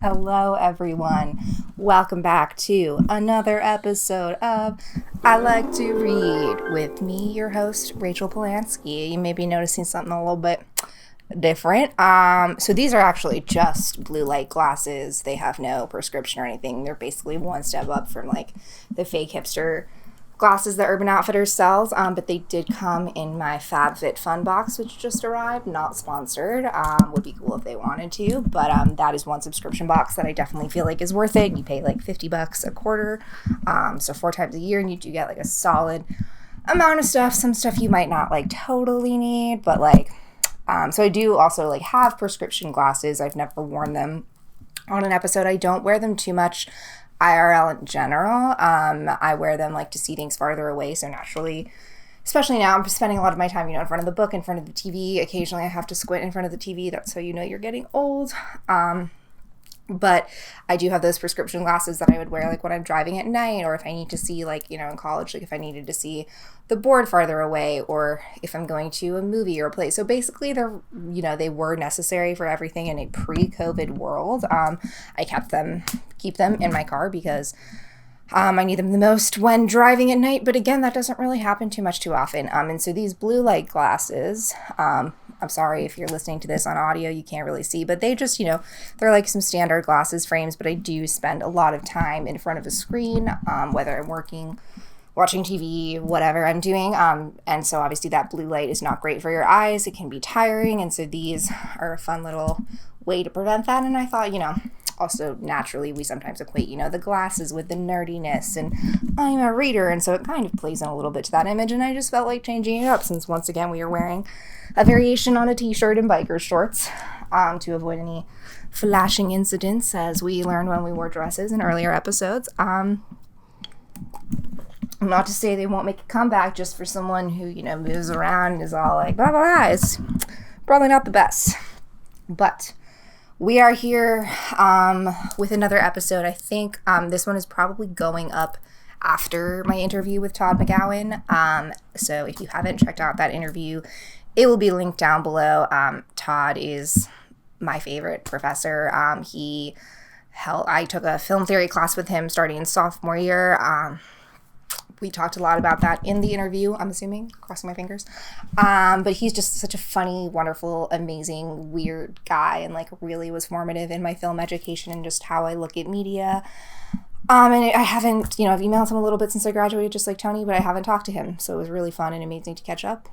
Hello, everyone. Welcome back to another episode of I Like to Read with me, your host, Rachel Polanski. You may be noticing something a little bit different. So these are actually just blue light glasses. They have no prescription or anything. They're basically one step up from like the fake hipster glasses that Urban Outfitters sells, but they did come in my FabFitFun box, which just arrived. Not sponsored. Would be cool if they wanted to, but that is one subscription box that I definitely feel like is worth it. You pay like $50 a quarter, so 4 times a year, and you do get like a solid amount of stuff. Some stuff you might not like totally need, but like, so I do also like have prescription glasses. I've never worn them on an episode. I don't wear them too much IRL in general. I wear them like to see things farther away, so naturally, especially now, I'm spending a lot of my time, in front of the book, in front of the TV. Occasionally I have to squint in front of the TV. That's how you know you're getting old. But I do have those prescription glasses that I would wear like when I'm driving at night, or if I need to see like, in college, like if I needed to see the board farther away, or if I'm going to a movie or a play. So basically they're, they were necessary for everything in a pre-COVID world. I keep them in my car because I need them the most when driving at night. But again, that doesn't really happen too often. And so these blue light glasses, I'm sorry if you're listening to this on audio, you can't really see, but they just, they're like some standard glasses frames, but I do spend a lot of time in front of a screen, whether I'm working, watching TV, whatever I'm doing. And so obviously that blue light is not great for your eyes. It can be tiring. And so these are a fun little way to prevent that. And I thought, also naturally we sometimes equate, the glasses with the nerdiness, and I'm a reader. And so it kind of plays in a little bit to that image. And I just felt like changing it up, since once again, we are wearing a variation on a t-shirt and biker shorts, to avoid any flashing incidents, as we learned when we wore dresses in earlier episodes. Not to say they won't make a comeback just for someone who, moves around and is all like, blah, blah, blah. It's probably not the best. But we are here with another episode. I think this one is probably going up after my interview with TODD McGowan. So if you haven't checked out that interview, it will be linked down below. TODD is my favorite professor. I took a film theory class with him starting in sophomore year. We talked a lot about that in the interview, I'm assuming, crossing my fingers. But he's just such a funny, wonderful, amazing, weird guy, and like really was formative in my film education and just how I look at media. And I haven't, I've emailed him a little bit since I graduated, just like Tony, but I haven't talked to him. So it was really fun and amazing to catch up.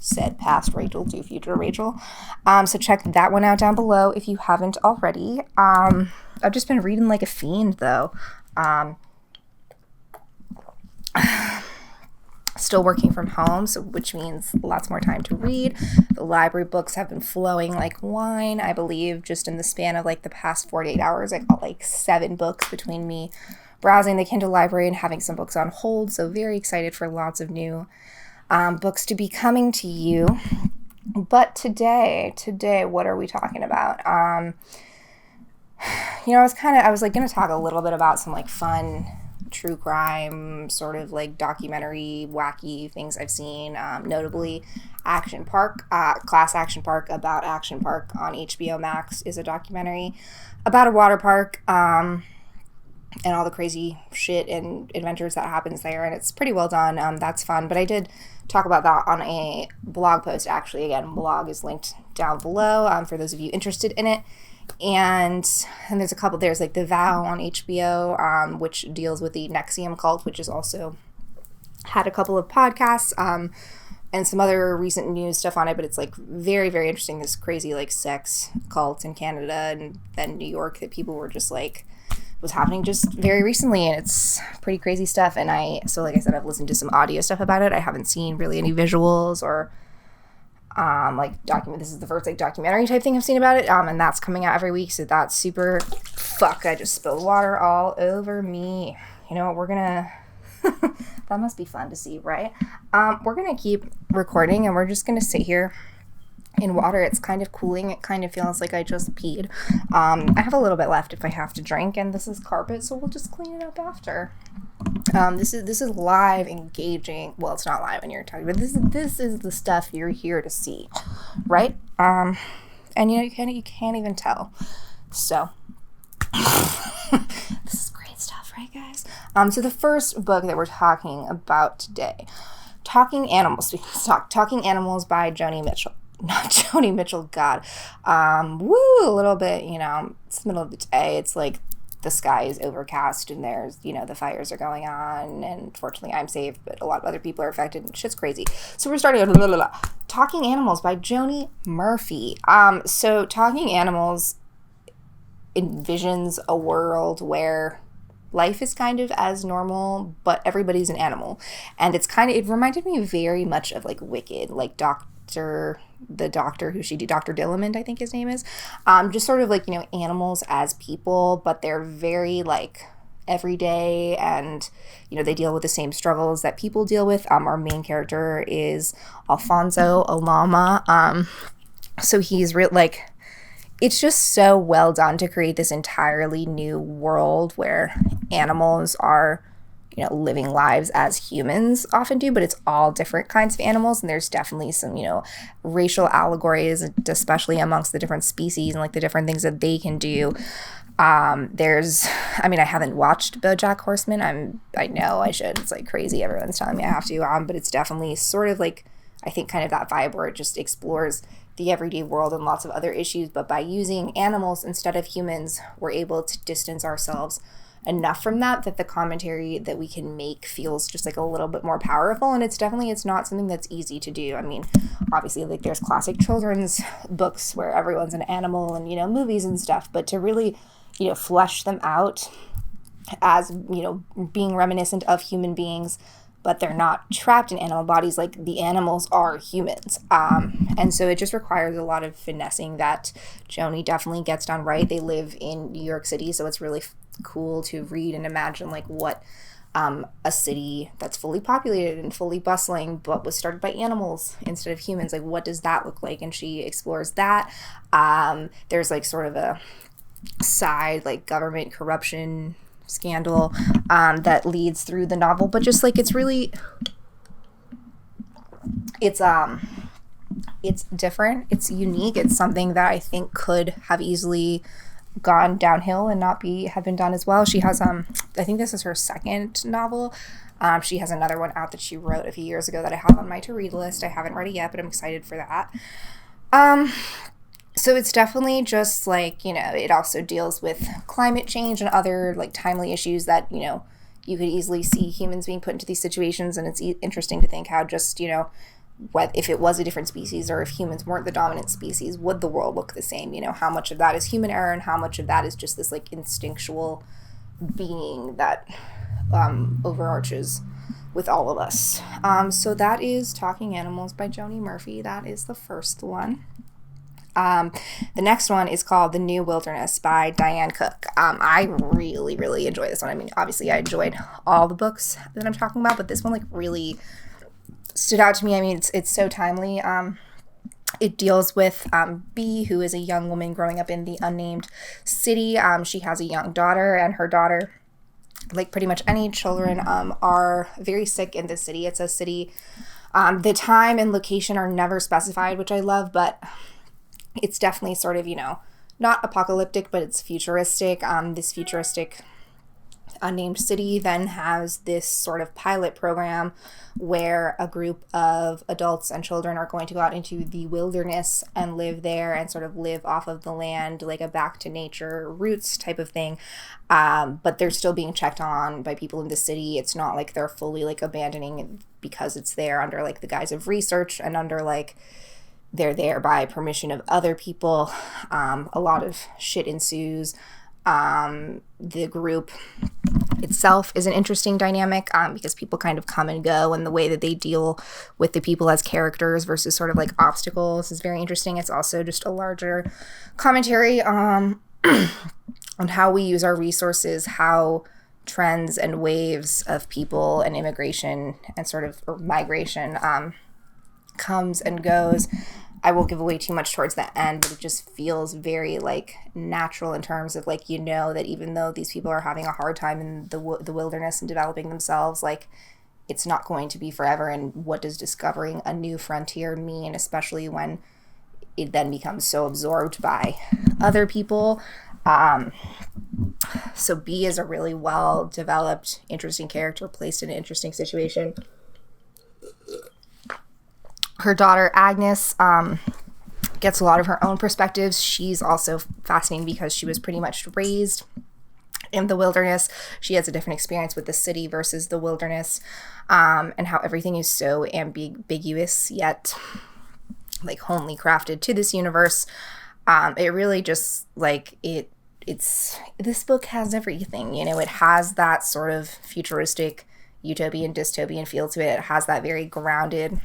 Said past Rachel to future Rachel. So check that one out down below if you haven't already. I've just been reading like a fiend, though. Still working from home, which means lots more time to read. The library books have been flowing like wine. I believe just in the span of like the past 48 hours, I got like 7 books between me browsing the Kindle library and having some books on hold. So very excited for lots of new books to be coming to you. But today, what are we talking about? I was going to talk a little bit about some like fun true crime, sort of like documentary, wacky things I've seen, notably Action Park, Class Action Park About Action Park on HBO Max is a documentary about a water park, and all the crazy shit and adventures that happens there, and it's pretty well done. That's fun, but I did talk about that on a blog post, actually. Again, blog is linked down below, for those of you interested in it. And there's like The Vow on HBO, which deals with the NXIVM cult, which has also had a couple of podcasts, and some other recent news stuff on it, but it's like very, very interesting, this crazy like sex cult in Canada and then New York that people were just like, was happening just very recently, and it's pretty crazy stuff. And like I said, I've listened to some audio stuff about it. I haven't seen really any visuals or this is the first like documentary type thing I've seen about it, and that's coming out every week, so that's super. Fuck, I just spilled water all over me. We're gonna that must be fun to see, right? We're gonna keep recording, and we're just gonna sit here in water. It's kind of cooling. It kind of feels like I just peed. I have a little bit left if I have to drink, and this is carpet, so we'll just clean it up after. This is live, engaging. Well, it's not live when you're talking, but this is the stuff you're here to see, right? And you can't even tell. So This is great stuff, right, guys? So the first book that we're talking about today, Talking Animals by Joni Mitchell. Not Joni Mitchell, God. A little bit, it's the middle of the day. It's like the sky is overcast and there's, the fires are going on, and fortunately I'm safe, but a lot of other people are affected and shit's crazy. So we're starting with Talking Animals by Joni Murphy. So Talking Animals envisions a world where life is kind of as normal, but everybody's an animal. And it reminded me very much of like Wicked, like Dr. Dillamond, I think his name is. Just sort of like, animals as people, but they're very like everyday, and, they deal with the same struggles that people deal with. Our main character is Alfonso Olama. So he's it's just so well done to create this entirely new world where animals are, living lives as humans often do, but it's all different kinds of animals. And there's definitely some, racial allegories, especially amongst the different species and like the different things that they can do. I haven't watched BoJack Horseman. I know I should. It's like crazy. Everyone's telling me I have to. But it's definitely sort of like, I think kind of that vibe where it just explores the everyday world and lots of other issues, but by using animals instead of humans, we're able to distance ourselves enough from that the commentary that we can make feels just like a little bit more powerful. And it's not something that's easy to do. I mean, obviously, like there's classic children's books where everyone's an animal and, movies and stuff, but to really, flesh them out as, being reminiscent of human beings, but they're not trapped in animal bodies, like the animals are humans. And so it just requires a lot of finessing that Joni definitely gets done right. They live in New York City, so it's really cool to read and imagine like what a city that's fully populated and fully bustling, but was started by animals instead of humans, like what does that look like? And she explores that. There's like sort of a side like government corruption scandal that leads through the novel, but just like it's different, it's unique, it's something that I think could have easily gone downhill and have been done as well. She has I think this is her second novel. She has another one out that she wrote a few years ago that I have on my to read list. I haven't read it yet, but I'm excited for that. So it's definitely just like, it also deals with climate change and other like timely issues that, you could easily see humans being put into these situations. And it's interesting to think how just, if it was a different species or if humans weren't the dominant species, would the world look the same? How much of that is human error and how much of that is just this like instinctual being that overarches with all of us. So that is Talking Animals by Joni Murphy. That is the first one. The next one is called The New Wilderness by Diane Cook. I really, really enjoy this one. I mean, obviously I enjoyed all the books that I'm talking about, but this one like really stood out to me. I mean, it's so timely. It deals with B, who is a young woman growing up in the unnamed city. She has a young daughter, and her daughter, like pretty much any children, are very sick in this city. It's a city, the time and location are never specified, which I love, but it's definitely sort of, not apocalyptic, but it's futuristic. This futuristic unnamed city then has this sort of pilot program where a group of adults and children are going to go out into the wilderness and live there and sort of live off of the land, like a back to nature roots type of thing. But they're still being checked on by people in the city. It's not like they're fully like abandoning it because it's there under like the guise of research and under like they're there by permission of other people. A lot of shit ensues. The group itself is an interesting dynamic because people kind of come and go, and the way that they deal with the people as characters versus sort of like obstacles is very interesting. It's also just a larger commentary on how we use our resources, how trends and waves of people and immigration and sort of migration comes and goes. I won't give away too much towards the end, but it just feels very like natural in terms of like, that even though these people are having a hard time in the wilderness and developing themselves, like it's not going to be forever. And what does discovering a new frontier mean, especially when it then becomes so absorbed by other people? So B is a really well-developed, interesting character placed in an interesting situation. Her daughter, Agnes, gets a lot of her own perspectives. She's also fascinating because she was pretty much raised in the wilderness. She has a different experience with the city versus the wilderness, and how everything is so ambiguous yet like homely crafted to this universe. It really just like this book has everything, you know. It has that sort of futuristic utopian dystopian feel to it. It has that very grounded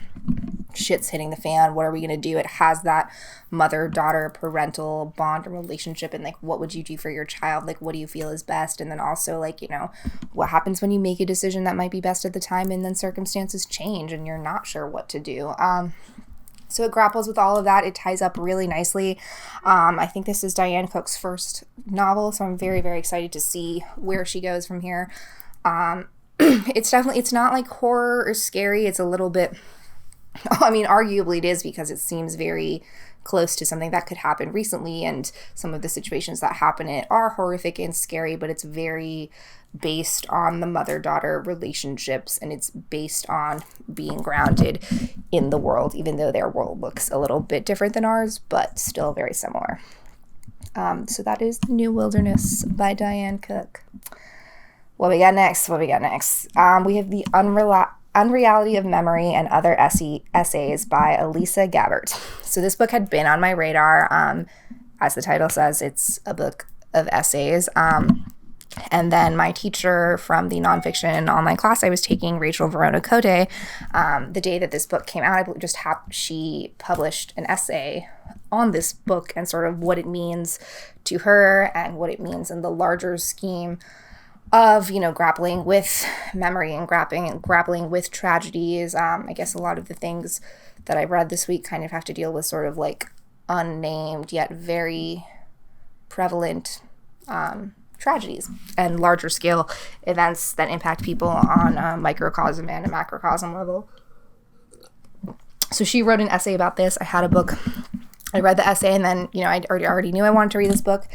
shit's hitting the fan, what are we going to do? It has that mother-daughter parental bond and relationship, and like, what would you do for your child? Like, what do you feel is best? And then also, like, you know, what happens when you make a decision that might be best at the time and then circumstances change and you're not sure what to do. So it grapples with all of that. It ties up really nicely. I think this is Diane Cook's first novel, so I'm very, very excited to see where she goes from here. It's not like horror or scary. It's a little bit, I mean, arguably it is, because it seems very close to something that could happen recently, and some of the situations that happen in it are horrific and scary, but it's very based on the mother-daughter relationships, and it's based on being grounded in the world, even though their world looks a little bit different than ours, but still very similar. So that is New Wilderness by Diane Cook. What we got next? We have the Unreality of Memory and Other Essays by Elisa Gabbert. So this book had been on my radar. As the title says, it's a book of essays. And then my teacher from the nonfiction online class I was taking, Rachel Verona Cote, the day that this book came out, she published an essay on this book and sort of what it means to her and what it means in the larger scheme of, you know, grappling with memory and grappling with tragedies. I guess a lot of the things that I read this week kind of have to deal with sort of like unnamed yet very prevalent tragedies and larger scale events that impact people on a microcosm and a macrocosm level. So she wrote an essay about this. I had a book. I read the essay, and then, you know, I already knew I wanted to read this book.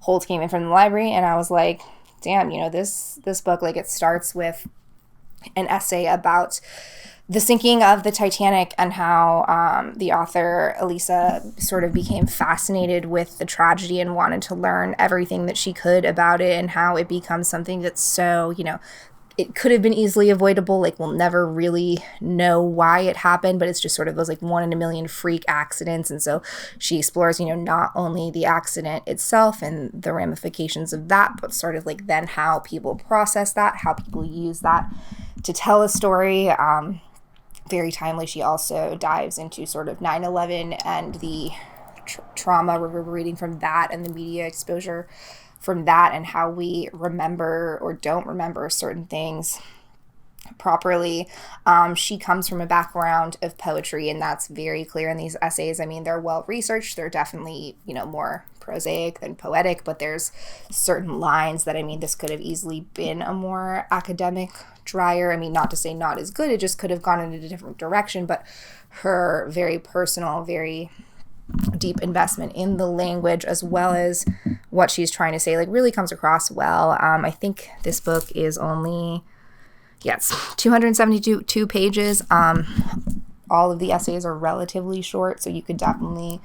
Holt came in from the library, and I was like, damn, you know, this book, like, it starts with an essay about the sinking of the Titanic and how the author, Elisa, sort of became fascinated with the tragedy and wanted to learn everything that she could about it, and how it becomes something that's so, you know, it could have been easily avoidable. Like, we'll never really know why it happened, but it's just sort of those like 1 in a million freak accidents. And so she explores, you know, not only the accident itself and the ramifications of that, but sort of like then how people process that, how people use that to tell a story. Very timely. She also dives into sort of 9/11 and the trauma reverberating from that and the media exposure from that, and how we remember or don't remember certain things properly. She comes from a background of poetry, and that's very clear in these essays. I mean, they're well researched. They're definitely, you know, more prosaic than poetic, but there's certain lines that, I mean, this could have easily been a more academic, drier, I mean, not to say not as good, it just could have gone in a different direction, but her very personal, very deep investment in the language as well as what she's trying to say, like, really comes across well. I think this book is only, it's 272 pages. All of the essays are relatively short, so you could definitely,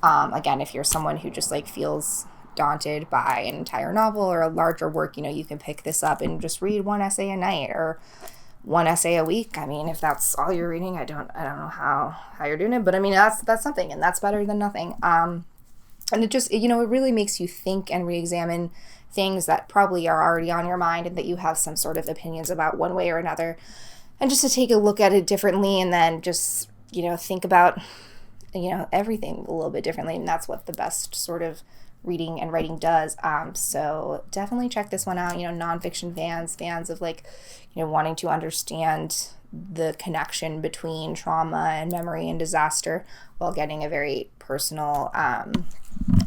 again, if you're someone who just like feels daunted by an entire novel or a larger work, you know, you can pick this up and just read one essay a night or one essay a week. I mean, if that's all you're reading, I don't know how you're doing it, but I mean, that's something, and that's better than nothing. And it just, you know, it really makes you think and re-examine things that probably are already on your mind and that you have some sort of opinions about one way or another, and just to take a look at it differently, and then just, you know, think about, you know, everything a little bit differently. And that's what the best sort of reading and writing does. So definitely check this one out. You know, nonfiction fans of like, you know, wanting to understand the connection between trauma and memory and disaster while getting a very personal,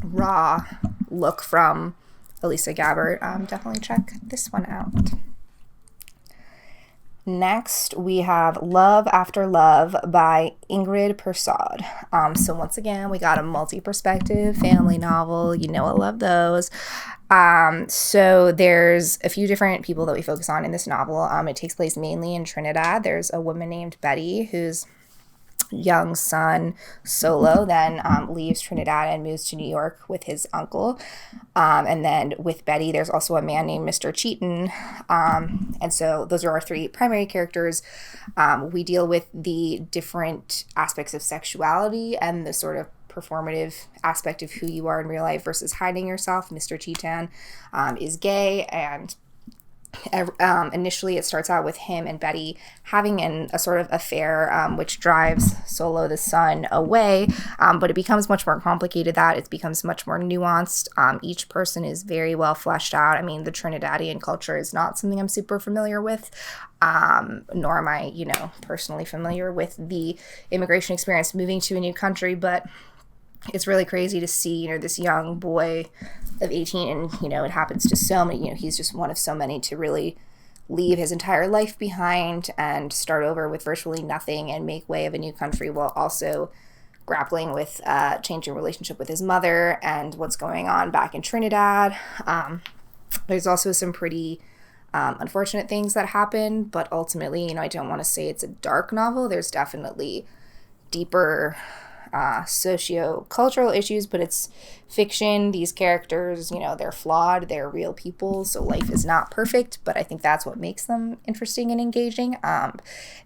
raw look from Elisa Gabbert. Definitely check this one out. Next, we have Love After Love by Ingrid Persaud. So once again, we got a multi-perspective family novel. You know I love those. So there's a few different people that we focus on in this novel. It takes place mainly in Trinidad. There's a woman named Betty who's young son Solo then leaves Trinidad and moves to New York with his uncle, and then with Betty there's also a man named Mr. Cheaton, and so those are our three primary characters. We deal with the different aspects of sexuality and the sort of performative aspect of who you are in real life versus hiding yourself. Mr. Cheaton is gay, and initially it starts out with him and Betty having a sort of affair, which drives Solo the son away, but it becomes much more complicated. That it becomes much more nuanced. Each person is very well fleshed out. I mean, the Trinidadian culture is not something I'm super familiar with, nor am I, personally familiar with the immigration experience moving to a new country, but it's really crazy to see, this young boy of 18, and, it happens to so many, he's just one of so many to really leave his entire life behind and start over with virtually nothing and make way of a new country while also grappling with changing relationship with his mother and what's going on back in Trinidad. There's also some pretty unfortunate things that happen, but ultimately, I don't want to say it's a dark novel. There's definitely deeper socio-cultural issues, but it's fiction. These characters, they're flawed, they're real people, so life is not perfect, but I think that's what makes them interesting and engaging.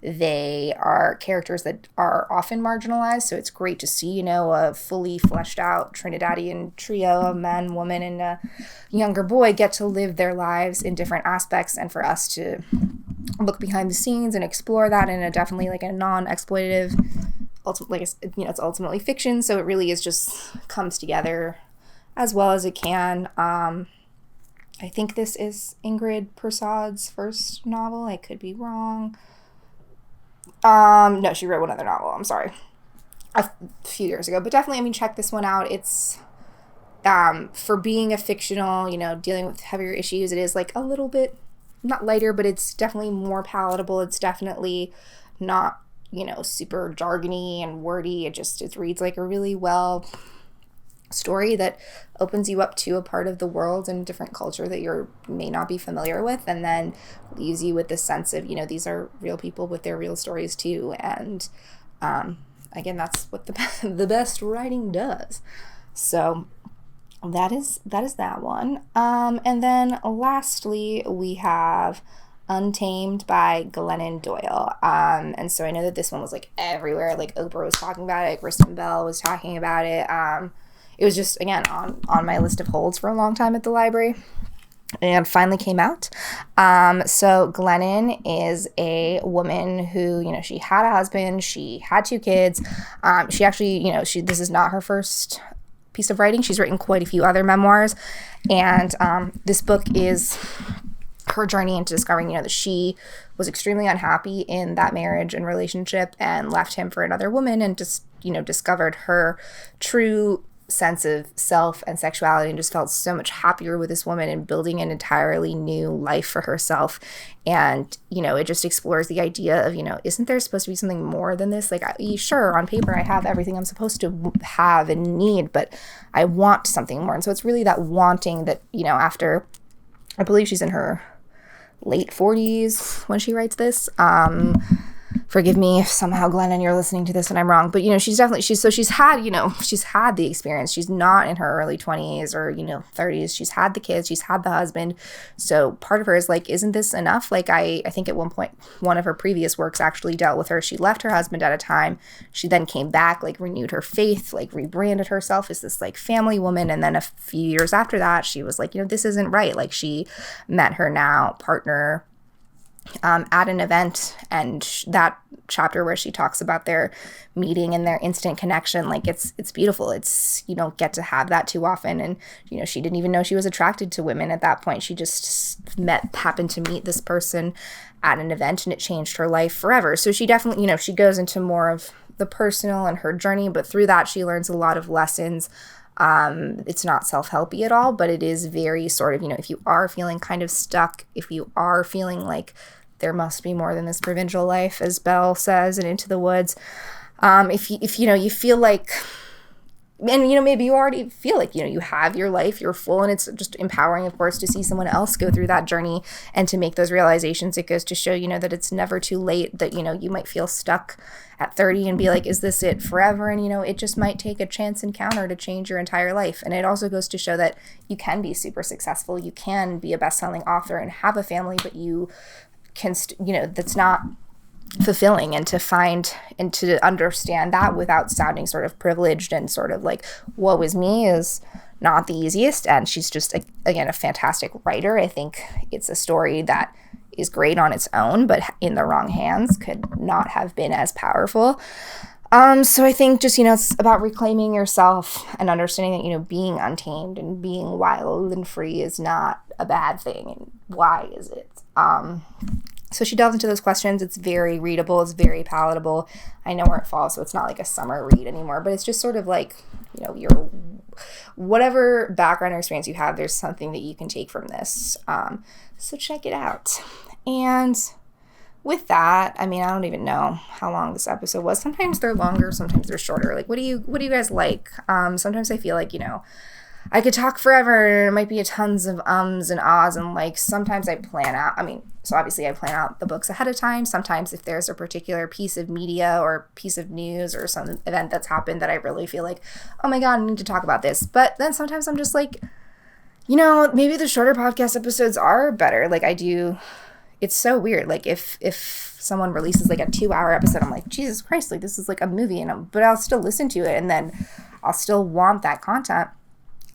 They are characters that are often marginalized, so it's great to see, a fully fleshed out Trinidadian trio of man, woman, and a younger boy get to live their lives in different aspects, and for us to look behind the scenes and explore that in a definitely like a non-exploitative, it's ultimately fiction, so it really is just comes together as well as it can. I think this is Ingrid Persaud's first novel. I could be wrong. No, she wrote one other novel. I'm sorry. A few years ago, but definitely, check this one out. It's for being a fictional, dealing with heavier issues. It is like a little bit not lighter, but it's definitely more palatable. It's definitely not super jargony and wordy. It reads like a really well story that opens you up to a part of the world and different culture that you may not be familiar with, and then leaves you with the sense of, these are real people with their real stories too. And again, that's what the best writing does. So that is that one. And then lastly, we have Untamed by Glennon Doyle. And so I know that this one was like everywhere. Like Oprah was talking about it. Kristen Bell was talking about it. It was just, again, on my list of holds for a long time at the library, and finally came out. So Glennon is a woman who, she had a husband. She had 2 kids. She actually, this is not her first piece of writing. She's written quite a few other memoirs. And this book is her journey into discovering, that she was extremely unhappy in that marriage and relationship and left him for another woman, and just, discovered her true sense of self and sexuality, and just felt so much happier with this woman and building an entirely new life for herself. And, it just explores the idea of, isn't there supposed to be something more than this? Like, sure, on paper, I have everything I'm supposed to have and need, but I want something more. And so it's really that wanting that, after, I believe she's in her late 40s when she writes this. Forgive me if somehow, Glennon, you're listening to this and I'm wrong, but she's had the experience. She's not in her early 20s or 30s. She's had the kids, she's had the husband. So part of her is like, isn't this enough? Like I think at one point one of her previous works actually dealt with her. She left her husband at a time. She then came back, like renewed her faith, like rebranded herself as this like family woman. And then a few years after that, she was like, this isn't right. Like she met her now partner at an event, and that chapter where she talks about their meeting and their instant connection, like it's beautiful. It's, you don't get to have that too often. And she didn't even know she was attracted to women at that point. She just happened to meet this person at an event, and it changed her life forever. So she definitely, she goes into more of the personal and her journey, but through that she learns a lot of lessons. It's not self-helpy at all, but it is very sort of, if you are feeling kind of stuck, if you are feeling like there must be more than this provincial life, as Belle says in Into the Woods. If you feel like, and maybe you already feel like you have your life, you're full, and it's just empowering, of course, to see someone else go through that journey and to make those realizations. It goes to show that it's never too late, that you might feel stuck at 30 and be like, is this it forever? And it just might take a chance encounter to change your entire life. And it also goes to show that you can be super successful, you can be a best-selling author and have a family, but you can that's not fulfilling, and to find and to understand that without sounding sort of privileged and sort of like woe is me is not the easiest. And she's just, again, a fantastic writer. I think it's a story that is great on its own, but in the wrong hands could not have been as powerful. So I think just, it's about reclaiming yourself and understanding that, being untamed and being wild and free is not a bad thing. And why is it? So she delves into those questions. It's very readable. It's very palatable. I know where it falls, so it's not like a summer read anymore, but it's just sort of like, your whatever background or experience you have, there's something that you can take from this. So check it out. And with that, I don't even know how long this episode was. Sometimes they're longer, sometimes they're shorter. Like, what do you guys like? Sometimes I feel like, I could talk forever, and it might be tons of ums and ahs, and like sometimes I plan out, so obviously I plan out the books ahead of time. Sometimes if there's a particular piece of media or piece of news or some event that's happened that I really feel like, oh my God, I need to talk about this. But then sometimes I'm just like, maybe the shorter podcast episodes are better. Like it's so weird. Like if someone releases like a 2-hour episode, I'm like, Jesus Christ, like this is like a movie, but I'll still listen to it, and then I'll still want that content.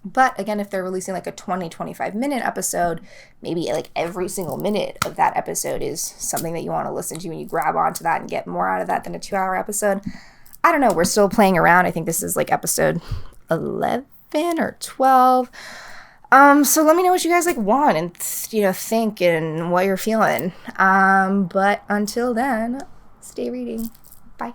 But again, if they're releasing like a 20-25 minute episode, maybe like every single minute of that episode is something that you want to listen to, and you grab onto that and get more out of that than a 2-hour episode. I don't know. We're still playing around. I think this is like episode 11 or 12. So let me know what you guys like want and, think and what you're feeling. But until then, stay reading. Bye.